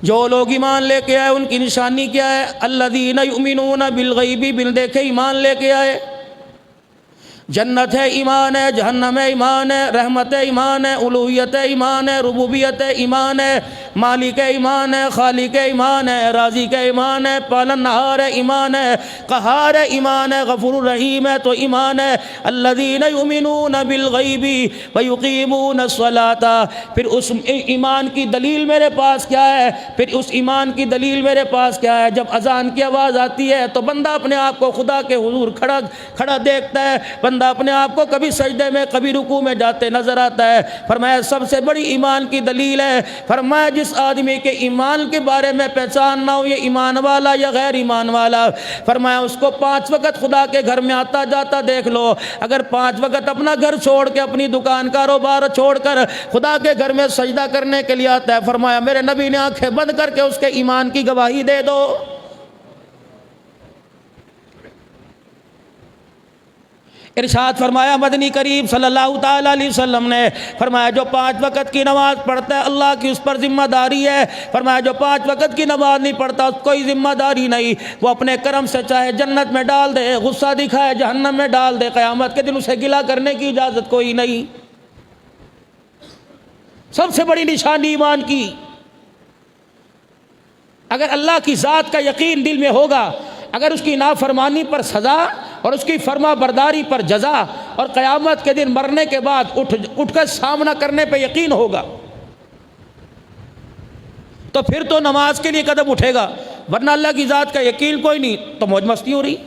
जो लोग ईमान लेके आए उनकी निशानी क्या है? अल्लज़ीना युमिनूना बिल गैबी, बिन देखे ईमान लेके आए। जन्नत है ईमान है, जहन्नम है ईमान है, रहमत है ईमान है, उलूहियत है ईमान है, रुबूबियत है ईमान है, मालिक है ईमान है, खालिक है ईमान है, राज़िक है ईमान है, पालनहार है ईमान है, क़हार है ईमान है, गफूरुर रहीम है तो ईमान है। अल्लज़ीना युमिनूना बिल गैबी व युक़ीमूना स्सलाता। फिर उस ईमान की दलील मेरे पास क्या है? फिर उस ईमान की दलील मेरे पास क्या है? जब अजान की आवाज़ आती है तो बंदा अपने आप को खुदा के हुजूर खड़ा खड़ा देखता है, बंदा अपने आप को कभी सजदे में कभी रुकू में जाते नजर आता है। फरमाया सबसे बड़ी ईमान की दलील है, फरमाया जिस आदमी के ईमान के बारे में पहचान ना हो ये ईमान वाला या गैर ईमान वाला, फरमाया उसको 5 वक्त खुदा के घर में आता जाता देख लो। अगर 5 वक्त अपना घर छोड़ के, अपनी दुकान कारोबार छोड़कर खुदा के घर में सजदा करने के लिए आता है, फरमाया मेरे नबी ने आंखें बंद करके उसके ईमान की गवाही दे दो। इरशाद फरमाया मदनी करीम सल्लल्लाहु ताला अलैहि वसल्लम ने, फरमाया जो 5 वक्त की नमाज़ पढ़ता है अल्लाह की उस पर ज़िम्मेदारी है। फरमाया जो 5 वक्त की नमाज़ नहीं पढ़ता उसको कोई ज़िम्मेदारी नहीं। वो अपने कर्म से चाहे जन्नत में डाल दे, गुस्सा दिखाए जहन्नम में डाल दे, क़यामत के दिन उसे गिला करने की इजाज़त कोई नहीं। सबसे बड़ी निशानी ईमान की, अगर अल्लाह की ज़ात का यकीन दिल में होगा, अगर उसकी नाफरमानी पर सज़ा और उसकी फरमा बरदारी पर जज़ा और क़यामत के दिन मरने के बाद उठकर सामना करने पे यकीन होगा, तो फिर तो नमाज के लिए कदम उठेगा। वरना अल्लाह की ज़ात का यकीन कोई नहीं तो मौज मस्ती हो रही।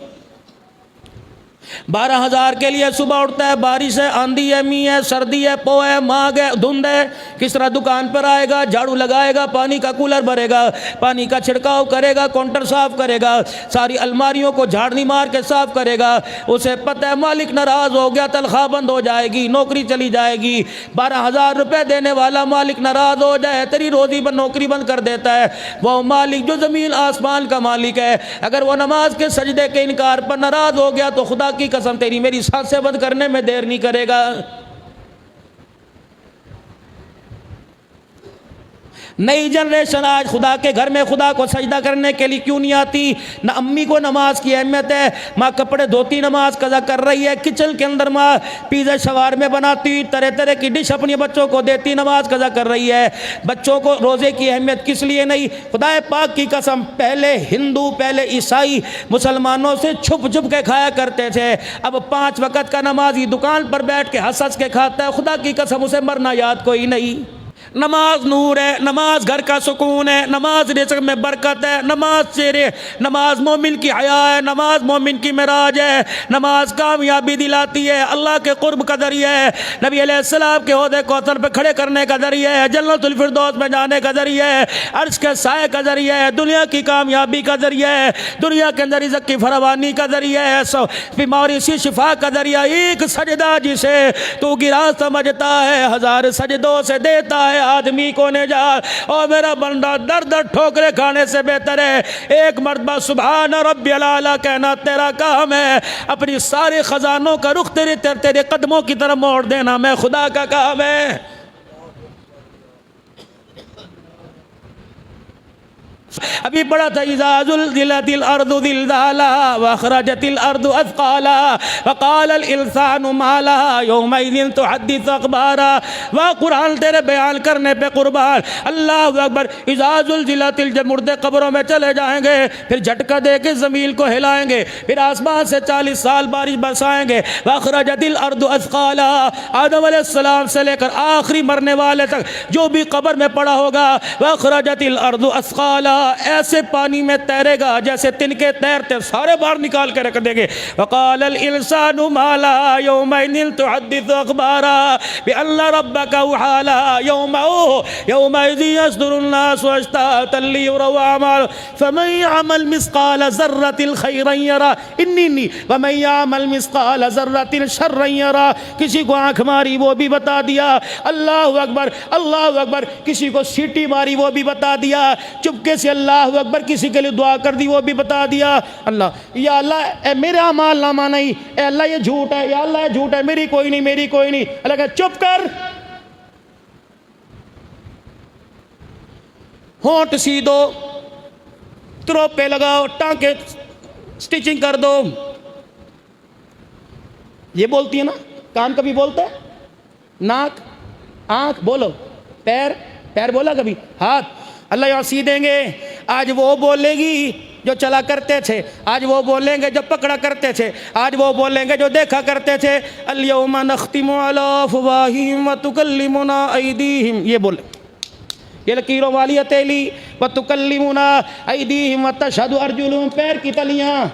12,000 के लिए सुबह उठता है, बारिश है, आंधी है, मी है, सर्दी है, पो है, माग है, धुंध है, किस तरह दुकान पर आएगा, झाड़ू लगाएगा, पानी का कूलर भरेगा, पानी का छिड़काव करेगा, काउंटर साफ करेगा, सारी अलमारियों को झाड़नी मार के साफ करेगा। उसे पता है मालिक नाराज हो गया, तनख्वाह बंद हो जाएगी, नौकरी चली जाएगी। 12,000 रुपये देने वाला मालिक नाराज हो जाए, तेरी रोजी पर नौकरी बंद कर देता है। वो मालिक जो ज़मीन आसमान का मालिक है, अगर वो नमाज के सजदे के इनकार पर नाराज हो गया तो खुदा की कसम तेरी मेरी सांसें बंद करने में देर नहीं करेगा। नई जनरेशन आज खुदा के घर में खुदा को सजदा करने के लिए क्यों नहीं आती? ना अम्मी को नमाज की अहमियत है, माँ कपड़े धोती नमाज कज़ा कर रही है, किचन के अंदर माँ पिज़्ज़ा शवारमे बनाती, तरह तरह की डिश अपने बच्चों को देती, नमाज कज़ा कर रही है। बच्चों को रोज़े की अहमियत किस लिए नहीं? खुदा पाक की कसम पहले हिंदू, पहले ईसाई मुसलमानों से छुप छुप के खाया करते थे। अब 5 वक्त का नमाजी दुकान पर बैठ के हंस हंस के खाता है, खुदा की कसम उसे मरना याद कोई नहीं। नमाज नूर है, नमाज घर का सुकून है, नमाज रिज़्क़ में बरकत है, नमाज चेहरे, नमाज मोमिन की हया है, नमाज मोमिन की मिराज है, नमाज कामयाबी दिलाती है, अल्लाह के कुर्ब का ज़रिया है, नबी अलैहिस्सलाम के ओहदे कौसर पे खड़े करने का ज़रिया है, जन्नतुल फिरदौस में जाने का ज़रिया है, अर्श के साए का ज़रिया है, दुनिया की कामयाबी का ज़रिया है, दुनिया के अंदर रिज़्क़ की फरावानी का ज़रिया है, बीमारी से शिफा का ज़रिया। एक सजदा जिसे तू गिरा समझता है, 1000 सजदों से देता है आदमी को निजात। और मेरा बंदा दर दर ठोकरे खाने से बेहतर है एक मर्तबा सुभान रब्बियल आला कहना तेरा काम है। अपनी सारे खजानों का रुख तेरे कदमों की तरफ मोड़ देना मैं खुदा का काम है। अभी पढ़ा था इज़ा ज़ुलज़िलतिल अर्दु ज़िलज़ालहा व अख़रजतिल अर्दु अथक़ालहा व क़ालल इंसानु मा लहा यौमइज़िन तुहद्दिसु अख़बारा। वह कुरान तेरे बयान करने पे कुर्बान। अल्लाहु अकबर। इज़ा ज़ुलज़िलतिल, जब मुर्दे कब्रों में चले जाएंगे फिर झटका दे के ज़मीन को हिलाएंगे, फिर आसमान से 40 साल बारिश बरसाएंगे। व अख़रजतिल अर्दु अथक़ालहा, आदम अलैहिस्सलाम से लेकर आखिरी मरने वाले तक जो भी कब्र में पड़ा होगा, व अख़रजतिल अर्दु अथक़ालहा, ऐसे पानी में तैरेगा जैसे तिनके तैरते, सारे बाहर निकाल के रख देंगे। वक़ालल इंसानु मा लहा यौमइज़िन तुहद्दिसु अख़बारा बिअन्ना रब्बका वहाला यौमइज़िन यस्दुरुन नासु अश्तातन लियुरौ अमालहुम फमन यअमल मिस्क़ाल ज़र्रतिन ख़ैरन यरा इन्नी वमन यअमल मिस्क़ाल ज़र्रतिन शर्रन यरा। किसी को आँख मारी वो भी बता दिया, अल्लाहु अकबर अल्लाहु अकबर। किसी को सीटी मारी वो भी बता दिया, चुपके से अल्लाहु अकबर किसी के लिए दुआ कर दी वो भी बता दिया। अल्लाह या अल्लाह मेरा अमाल नामा नहीं, अल्लाह ये झूठ है, या अल्लाह ये झूठ है, मेरी कोई नहीं, मेरी कोई नहीं। अल्लाह कहे चुप कर। होंठ सी दो, त्रोपे लगाओ, टांके स्टिचिंग कर दो। ये बोलती है ना। कान कभी बोलता है? नाक, आंख बोलो, पैर, पैर बोला कभी? हाथ। अल्लाह यहाँ सी देंगे। आज वो बोलेगी जो चला करते थे, आज वो बोलेंगे जो पकड़ा करते थे, आज वो बोलेंगे जो देखा करते थे। अल-यौमा नख्तिमु अला अफ़वाहिहिम व तुकल्लिमुना अयदीहिम, ये बोले, ये लकीरों वाली हथेली, व तुकल्लिमुना अयदीहिम व तशहदु अर्जुलुहुम, पैर की तलियाँ।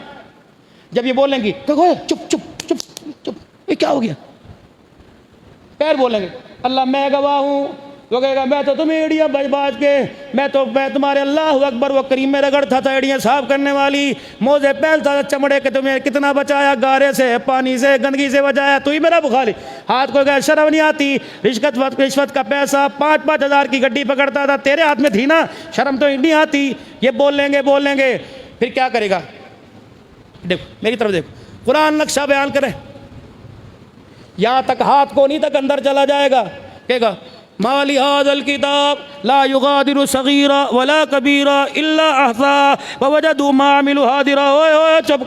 जब ये बोलेंगी तो चुप चुप चुप चुप, ये क्या हो गया? पैर बोलेंगे अल्लाह मैं गवाह हूँ। वो कहेगा मैं तो तुम्हें एड़ियाँ बज बाज के, मैं तुम्हारे अल्लाह अकबर व करीम में रगड़ता था, एड़ियाँ साफ करने वाली, मोजे पहनता था चमड़े के, तुम्हें कितना बचाया, गारे से, पानी से, गंदगी से बचाया, तू ही मेरा बुखारी। हाथ को कहे शर्म नहीं आती, रिश्वत का पैसा 5-5 हज़ार की गड्डी पकड़ता था, तेरे हाथ में थी ना, शर्म तो नहीं आती। ये बोलेंगे फिर क्या करेगा? देखो मेरी तरफ देखो, कुरान नक्शा बयान करे, यहाँ तक हाथ को नहीं तक अंदर चला जाएगा। कहेगा माली हाज़ल किताब ला युगादिरु सगीरा वला कबीरा इल्ला अहसा व वजदू मा अमिलू हादिरा। ओए चुप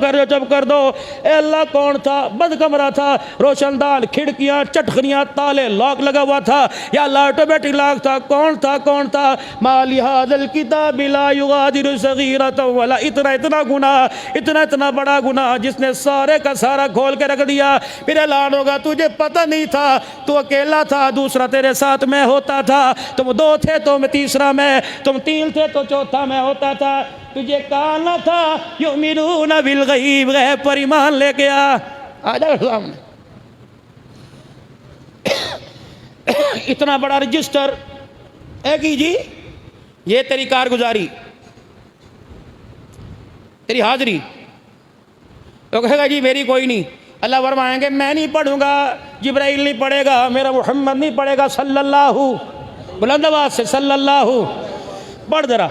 कर दो। ए अल्लाह कौन था? बंद कमरा था, रोशनदान, खिड़कियाँ, चटखनियाँ, ताले, लॉक लगा हुआ था, या अल्लाह ऑटोमेटिक लॉक था? कौन था? माली हाज़ल किताब ला युगादिरु सगीरा वला, इतना गुनाह, इतना बड़ा गुनाह जिसने सारे का सारा खोल के रख दिया। फिर ऐलान होगा तुझे पता नहीं था, तू अकेला था, दूसरा तेरे साथ में होता था, तुम 2 थे तो मैं तीसरा मैं, तुम 3 थे तो चौथा मैं होता था, तुझे कहा ना था युमिनूना बिल गैब, गैब पर ईमान लेके आ जा सामने। इतना बड़ा रजिस्टर है कि जी ये तेरी कारगुजारी, तेरी हाजिरी। तो कहेगा जी मेरी कोई नहीं। अल्लाह फरमाएंगे मैं नहीं पढ़ूंगा, जिब्राइल नहीं पढ़ेगा, मेरा मोहम्मद नहीं पढ़ेगा सल्लल्लाहु, बुलंद आवाज से सल्लल्लाहु। पढ़ जरा,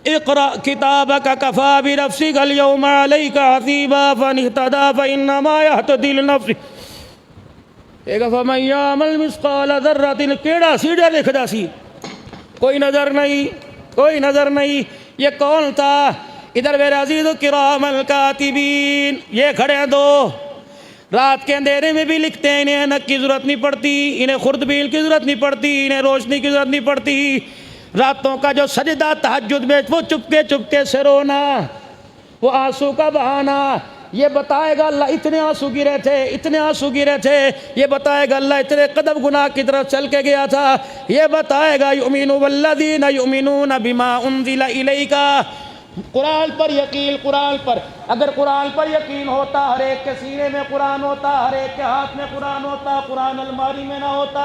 इक़रा किताबक कफ़ा बिनफ़्सिक अल-यौमा अलैका हसीबा फ़मन इहतदा फ़इन्नमा यहतदी लिनफ़्सिह। एक फमन यअमल मिस्क़ाल ज़र्रतिन, केड़ा सीढ़ा लिखदा सी, कोई नज़र नहीं। ये कौन था? इधर मेरे अजीज़ किरामल कातिबीन, ये खड़े हैं 2, रात के अंधेरे में भी लिखते हैं, इन्हें ऐनक की ज़रूरत नहीं पड़ती, इन्हें खुर्दबीन की ज़रूरत नहीं पड़ती, इन्हें रोशनी की ज़रूरत नहीं पड़ती। रातों का जो सजदा तहज्जुद में, वो चुपके से रोना, वो आंसू का बहाना, ये बताएगा अल्लाह इतने आंसू गिरे थे, ये बताएगा अल्लाह इतने कदम गुनाह की तरफ चल के गया था, ये बताएगा युमिनु वल्लज़ीना युमिनूना बिमा उन्ज़िला इलैका, कुरान पर यकीन, कुरान पर, अगर कुरान पर यकीन होता, हर एक के सीने में कुरान होता, हर एक के हाथ में कुरान होता, कुरान अलमारी में ना होता।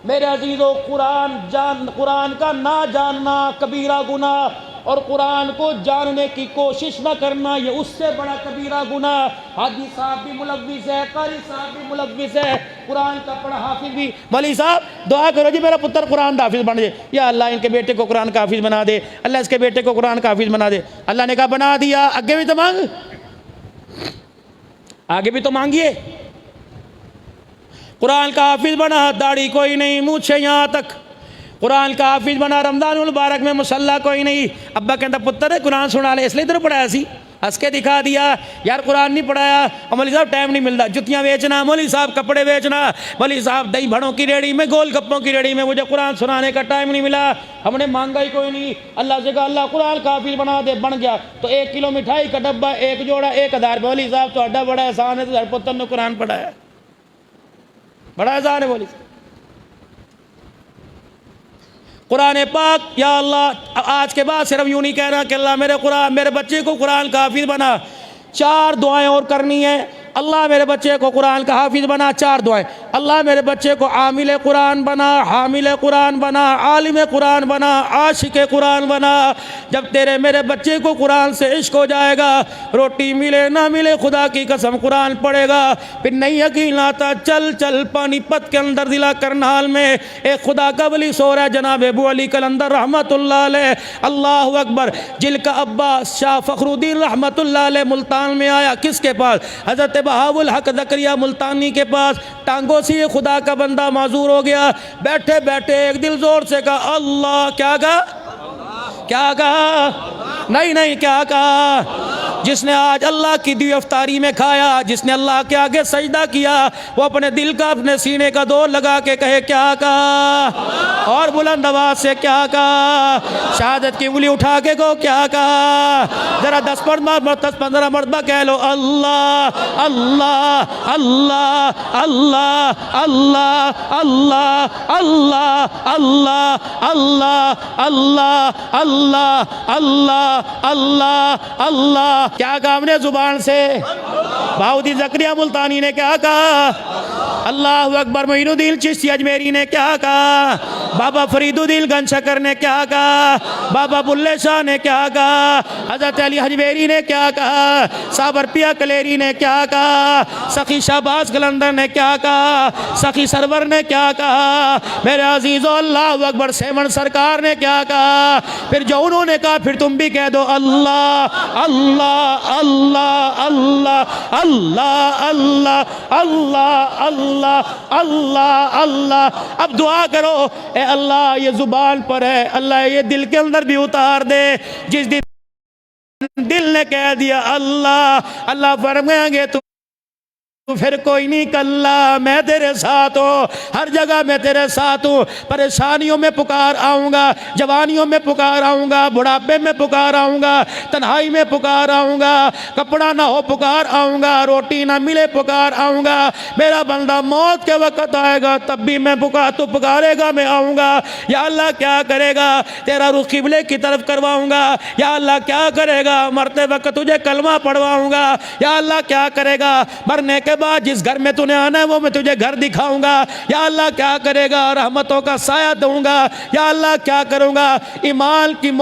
मेरे अजीज़ों, कुरान का ना जानना कबीरा गुनाह, और कुरान को जानने की कोशिश ना करना ये उससे बड़ा कबीरा गुनाह। हाजी साहब भी मुलव्विस है, कारी साहब भी मुलव्विस है, कुरान का पढ़ा हाफिज भी। मौलवी साहब दुआ करो जी मेरा पुत्र कुरान का हाफिज बन जाए, या अल्लाह इनके बेटे को कुरान का हाफिज बना दे, अल्लाह इसके बेटे को कुरान का हाफिज बना दे। अल्लाह ने कहा बना दिया, आगे भी तो मांग, आगे भी तो मांगिए। कुरान का हाफिज बना, दाढ़ी कोई नहीं, मूछे यहाँ तक, कुरान का हाफिज बना, रमज़ानुल मुबारक में मुसल्ला कोई नहीं। अब्बा कहता पुत्र है कुरान सुना ले, इसलिए इधर पढ़ाया सी, हंस के दिखा दिया यार कुरान नहीं पढ़ाया। और मौलवी साहब टाइम नहीं मिलता, जुतियाँ बेचना, मौलवी साहब कपड़े बेचना, मौलवी साहब दही भड़ों की रेड़ी में, गोल गप्पों की रेड़ी में, मुझे कुरान सुनाने का टाइम नहीं मिला। हमने मांगा ही कोई नहीं, अल्लाह से कहा अल्लाह कुरान का हाफिज बना दे, बन गया। तो 1 किलो मिठाई का डब्बा, 1 जोड़ा 1000। मौलवी साहब तो अड्डा बड़ा एहसान है, तो पुत्र ने कुरान पढ़ाया, बड़ा एहसान है मौलवी साहब। कुरान पाक, या अल्लाह आज के बाद सिर्फ यूँ नहीं कहना कि अल्लाह मेरे बच्चे को कुरान का हाफिज बना। 4 दुआएं और करनी है, अल्लाह मेरे बच्चे को कुरान का हाफिज बना। 4 दुआएं, अल्लाह मेरे बच्चे को आमिल कुरान बना, हामिल कुरान बना, आलिम कुरान बना, आशिक कुरान बना। जब तेरे मेरे बच्चे को कुरान से इश्क हो जाएगा, रोटी मिले ना मिले खुदा की कसम कुरान पढ़ेगा। फिर नहीं यकीन आता, चल पानीपत के अंदर जिला करनाल में एक खुदा का वली सो रहा है, जनाब अबू अली कलंदर रहमतुल्लाह अलैह, अल्लाह अकबर, जिनका अब्बा शाह फखरुद्दीन रहमतुल्लाह अलैह मुल्तान में आया। किसके पास? हज़रत बहाउल हक ज़करिया मुल्तानी के पास। टांगों से ये खुदा का बंदा माजूर हो गया, बैठे बैठे एक दिल जोर से कहा अल्लाह, क्या कहा? क्या कहा? नहीं नहीं, क्या कहा? जिसने आज अल्लाह की दी अफ्तारी में खाया, जिसने अल्लाह के आगे सजदा किया, वो अपने दिल का अपने सीने का दौर लगा के कहे क्या कहा? और बुलंद आवाज से क्या कहा? शहादत की उंगली उठा के को क्या कहा? जरा 10-15 मरतबा कह लो अल्लाह अल्लाह अल्लाह अल्लाह अल्लाह अल्लाह अल्लाह अल्लाह अल्लाह अल्लाह अल्लाह अल्लाह अल्लाह अल्लाह। क्या कहा हमने जुबान से? बाउदी जकरिया मुल्तानी ने क्या कहा? अल्लाह अकबर। मोइनुद्दीन चिश्ती अजमेरी ने क्या कहा? बाबा फरीदुद्दीन गंजशकर ने क्या कहा? बाबा बुल्ले शाह ने क्या कहा? हजरत अली हजवेरी ने क्या कहा? साबर पिया कलेरी ने क्या कहा? सखी शाहबाज कलंदर ने क्या कहा? सखी सरवर ने क्या कहा? मेरे अजीज़ो अल्लाह अकबर सेवन सरकार ने क्या कहा? फिर जो उन्होंने कहा फिर तुम भी कह दो अल्लाह अल्लाह अल्लाह अल्लाह अल्लाह अल्लाह अल्लाह अल्लाह अल्लाह अल्लाह। अब दुआ करो, ए अल्लाह ये जुबान पर है, अल्लाह ये दिल के अंदर भी उतार दे। जिस दिन दिल ने कह दिया अल्लाह अल्लाह, फरमाएंगे तो फिर कोई नहीं कल्ला, मैं तेरे साथ हूँ, हर जगह मैं तेरे साथ हूँ। परेशानियों में पुकार आऊँगा, जवानियों में पुकार आऊँगा, बुढ़ापे में पुकार आऊँगा, तन्हाई में पुकार आऊँगा, कपड़ा ना हो पुकार आऊँगा, रोटी ना मिले पुकार आऊँगा। मेरा बंदा मौत के वक्त आएगा तब भी मैं पुकार, तू पुकारेगा मैं आऊँगा। या अल्लाह क्या करेगा? तेरा रुख किबले की तरफ करवाऊँगा। या अल्लाह क्या करेगा? मरते वक्त तुझे कलमा पढ़वाऊँगा। या अल्लाह क्या करेगा? मरने के बाद जिस घर में तूने आना है वो मैं तुझे घर दिखाऊंगा। या अल्लाह क्या करेगा? रहमतों का साया दूंगा। या अल्लाह क्या करूंगा? ईमान की